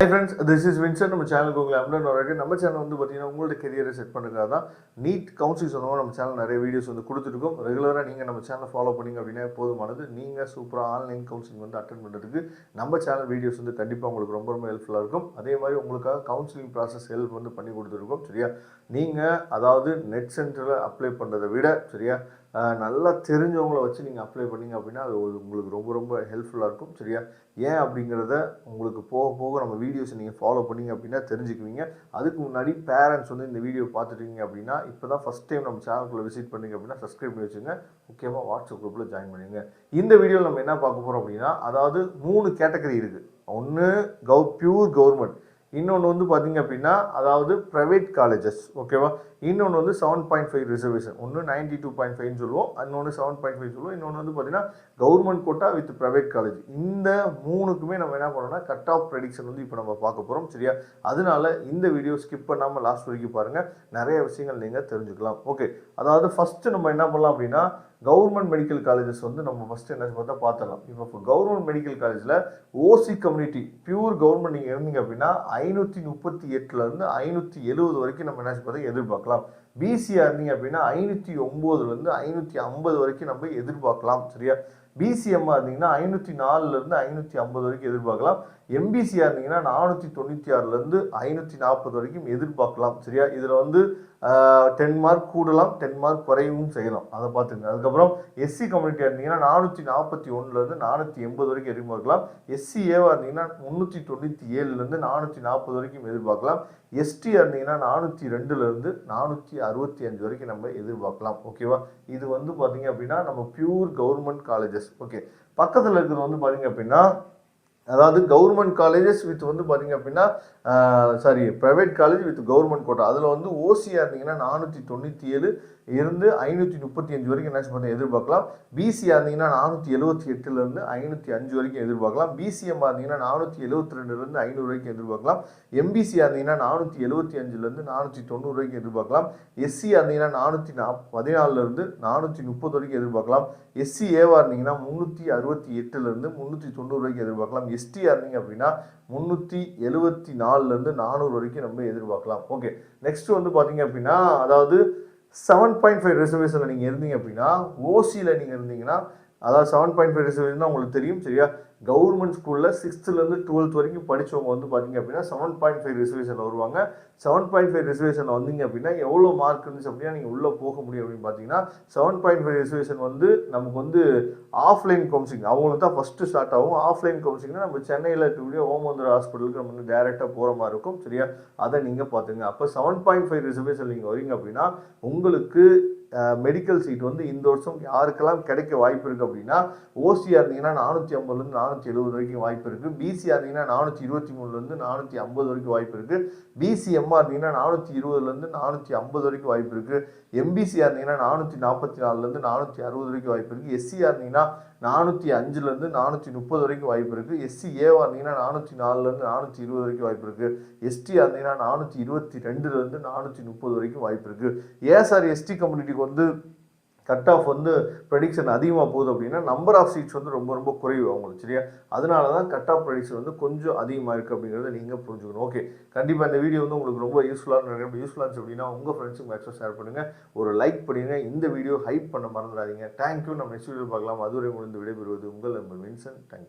friends, this is Vincent. நம்ம சேனலுக்கு உங்களை அப்டேட் வரக்கு நம்ம சேனல் வந்து பார்த்தீங்கன்னா உங்களோட கெரியரை செட் பண்ணுறதுக்காக தான் நீட் கவுன்சிலிங் சொன்னோம். நம்ம சேனல் நிறைய வீடியோஸ் வந்து கொடுத்துருக்கோம். ரெகுலராக நீங்கள் நம்ம சேனலை ஃபாலோ பண்ணிங்க அப்படின்னா போதுமானது. நீங்கள் சூப்பராக ஆன்லைன் கவுன்சிலிங் வந்து அட்டென்ட் பண்ணுறதுக்கு நம்ம சேனல் வீடியோஸ் வந்து கண்டிப்பாக உங்களுக்கு ரொம்ப ரொம்ப ஹெல்ப்ஃபுல்லாக இருக்கும். அதே மாதிரி உங்களுக்காக கவுன்சிலிங் ப்ராசஸ் ஹெல்ப் வந்து பண்ணி கொடுத்துருக்கோம். சரியா, நீங்கள் அதாவது நெட் சென்டரில் அப்ளை பண்ணுறதை விட சரியா நல்லா தெரிஞ்சவங்கள வச்சு நீங்கள் அப்ளை பண்ணிங்க அப்படின்னா அது உங்களுக்கு ரொம்ப ரொம்ப ஹெல்ப்ஃபுல்லாக இருக்கும். சரியா, ஏன் அப்படிங்கிறத உங்களுக்கு போக போக நம்ம வீடியோஸை நீங்கள் ஃபாலோ பண்ணிங்க அப்படின்னா தெரிஞ்சுக்குவீங்க. அதுக்கு முன்னாடி பேரண்ட்ஸ் வந்து இந்த வீடியோ பார்த்துட்டீங்க அப்படின்னா இப்போ தான் ஃபஸ்ட் டைம் நம்ம சேனலுக்குள்ளே விசிட் பண்ணிங்க அப்படின்னா சப்ஸ்கிரைப் பண்ணி வச்சுங்க. முக்கியமாக வாட்ஸ்அப் குரூப்பில் ஜாயின் பண்ணிங்க. இந்த வீடியோவில் நம்ம என்ன பார்க்க போகிறோம் அப்படின்னா, அதாவது 3 கேட்டகரி இருக்குது. ஒன்று பியூர் கவர்மெண்ட், இன்னொன்று வந்து பார்த்தீங்க அப்படின்னா அதாவது ப்ரைவேட் காலேஜஸ், ஓகேவா. இன்னொன்று வந்து 7.5 ரிசர்வேஷன், ஒன்று 92.5 சொல்லுவோம், இன்னொன்று 7.5 சொல்லுவோம், இன்னொன்று வந்து பார்த்தீங்கன்னா government quota with private college. இந்த 3க்குமே நம்ம என்ன பண்ணோம்னா கட் ஆஃப் ப்ரெடிக்ஷன் வந்து இப்போ நம்ம பார்க்க போகிறோம். சரியா, அதனால இந்த வீடியோ ஸ்கிப் பண்ணாமல் லாஸ்ட் வரைக்கும் பாருங்கள், நிறைய விஷயங்கள் நீங்கள் தெரிஞ்சுக்கலாம். ஓகே, அதாவது ஃபஸ்ட்டு நம்ம என்ன பண்ணலாம் அப்படின்னா கவர்மெண்ட் மெடிக்கல் காலேஜஸ் வந்து நம்ம ஃபஸ்ட்டு என்ன பார்த்துடலாம். இப்போ கவர்மெண்ட் மெடிக்கல் காலேஜில் ஓசி கம்யூனிட்டி பியூர் கவர்மெண்ட் நீங்கள் இருந்தீங்க அப்படின்னா 538லேருந்து 570 வரைக்கும் நம்ம என்ன எதிர்பார்க்கலாம். பிசிஆர் இருந்தீங்க அப்படின்னா 509லேருந்து 550 வரைக்கும் நம்ம எதிர்பார்க்கலாம். சரியா, பிசிஎம்மா இருந்தீங்கன்னா 504லேருந்து 550 வரைக்கும் எதிர்பார்க்கலாம். எம்பிசிஆர் இருந்தீங்கன்னா 496லேருந்து 540 வரைக்கும் எதிர்பார்க்கலாம். சரியா, இதில் வந்து 10 மார்க் கூடலாம், 10 மார்க் குறையவும் செய்யலாம், அதை பார்த்துங்க. அதுக்கப்புறம் எஸ்சி கம்யூனிட்டியாக இருந்தீங்கன்னா 441லேருந்து 480 வரைக்கும் எதிர்பார்க்கலாம். எஸ்சிஏவாக இருந்தீங்கன்னா 397லேருந்து 440 வரைக்கும் எதிர்பார்க்கலாம். எஸ்டியாக இருந்தீங்கன்னா 402லேருந்து 465 வரைக்கும் நம்ம எதிர்பார்க்கலாம். ஓகேவா, இது வந்து பார்த்தீங்க அப்படின்னா நம்ம பியூர் கவர்மெண்ட் காலேஜஸ். ஓகே, பக்கத்தில் இருக்கிறது வந்து பார்த்தீங்க அப்படின்னா அதாவது கவர்மெண்ட் காலேஜஸ் வித் வந்து பார்த்தீங்க அப்படின்னா private college with government quota. அதில் வந்து ஓசியாக இருந்தீங்கன்னா 497 இருந்து 535 வரைக்கும் என்ன எதிர்பார்க்கலாம். பிசியாக இருந்தீங்கன்னா 478லேருந்து 505 வரைக்கும் எதிர்பார்க்கலாம். பிசிஎம்மாக இருந்தீங்கன்னா 472லேருந்து 500 வரைக்கும் எதிர்பார்க்கலாம். எம்பிசியாக இருந்தீங்கன்னா 475லேருந்து 490 வரைக்கும் எதிர்பார்க்கலாம். எஸ்சியாக இருந்தீங்கன்னா 414லேருந்து 430 வரைக்கும் எதிர்பார்க்கலாம். எஸ்சிஏவாக இருந்தீங்கன்னா 368லேருந்து 390 வரைக்கும் எதிர்பார்க்கலாம். எஸ்டியாக இருந்தீங்க அப்படின்னா 374லேருந்து 400 வரைக்கும் நம்ம எதிர்பார்க்கலாம். ஓகே, நெக்ஸ்ட் வந்து பார்த்தீங்க அப்படின்னா அதாவது 7.5 ரிசர்வேஷனில் நீங்கள் இருந்தீங்க அப்படின்னா ஓசியில் நீங்கள் இருந்தீங்கன்னா அதாவது 7.5 ரிசர்வேஷன் தான் உங்களுக்கு தெரியும். சரியா, கவர்மெண்ட் ஸ்கூலில் 6th-லேருந்து 12th வரைக்கும் படித்தவங்க வந்து பார்த்தீங்க அப்படின்னா 7.5 ரிசர்வேஷனில் வருவாங்க. 7.5 ரிசர்வேஷனில் வந்தீங்க அப்படின்னா எவ்வளோ மார்க் இருந்துச்சு அப்படின்னா நீங்கள் உள்ளே போக முடியும் அப்படின்னு பார்த்தீங்கன்னா 7.5 ரிசர்வேஷன் வந்து நமக்கு வந்து ஆஃப்லைன் கவுன்சிலிங் அவங்களுக்கு தான் ஃபஸ்ட்டு ஸ்டார்ட் ஆகும். ஆஃப்லைன் கவுன்சிலிங்னா நம்ம சென்னையில் இருக்கக்கூடிய ஓமந்தூர் ஹாஸ்பிட்டலுக்கு நம்ம வந்து டேரெக்டாக போகிற மாதிரி இருக்கும். சரியா, அதை நீங்கள் பார்த்துங்க. அப்போ 7.5 ரிசர்வேஷன் நீங்கள் வரீங்க அப்படின்னா உங்களுக்கு மெடிக்கல் சீட் வந்து இந்த வருஷம் யாருக்கெல்லாம் கிடைக்க வாய்ப்பு இருக்குது அப்படின்னா ஓசியாக இருந்தீங்கன்னா 450லேருந்து 470 வரைக்கும் வாய்ப்பு இருக்குது. பிசியாக இருந்தீங்கன்னா 423லேருந்து 450 வரைக்கும் வாய்ப்பு இருக்குது. பிசிஎம்மாக இருந்தீங்கன்னா 420லேருந்து 450 வரைக்கும் வாய்ப்பு இருக்குது. எம்பிசியாக இருந்தீங்கன்னா 444லேருந்து 460 வரைக்கும் வாய்ப்பு இருக்குது. எஸ்சியாக இருந்தீங்கன்னா 405லேருந்து 430 வரைக்கும் வாய்ப்பு இருக்குது. எஸ்சிஏவாக இருந்தீங்கன்னா 404லேருந்து 420 வரைக்கும் வாய்ப்பு இருக்குது. எஸ்டியாக இருந்தீங்கன்னா 422லேருந்து 430 வரைக்கும் வாய்ப்பு இருக்குது. ஏன் எஸ்டி கம்யூனிட்டிக்கு வந்து கட் ஆஃப் வந்து ப்ரெடிக்ஷன் அதிகமாக போகுது அப்படின்னா நம்பர் ஆஃப் சீட்ஸ் வந்து ரொம்ப ரொம்ப குறைவு அவங்களுக்கு. சரியா, அதனால தான் கட் ஆஃப் ப்ரெடிக்ஷன் வந்து கொஞ்சம் அதிகமாக இருக்குது அப்படிங்கிறத நீங்கள் புரிஞ்சுக்கணும். ஓகே, கண்டிப்பாக இந்த வீடியோ வந்து உங்களுக்கு ரொம்ப யூஸ்ஃபுல்லாக இருந்துச்சு அப்படின்னா உங்கள் ஃப்ரெண்ட்ஸுக்கு மேக்ஸிமம் ஷேர் பண்ணுங்கள், ஒரு லைக் பண்ணுங்கள், இந்த வீடியோ ஹைப் பண்ண மறந்துடாதீங்க. தேங்க்யூ, நம்ம நெக்ஸ்ட் வீடியோ பார்க்கலாம். அதுவரை முடிந்து விடைபெறுவது உங்கள் நண்பர் வின்சென்ட். தேங்க்யூ.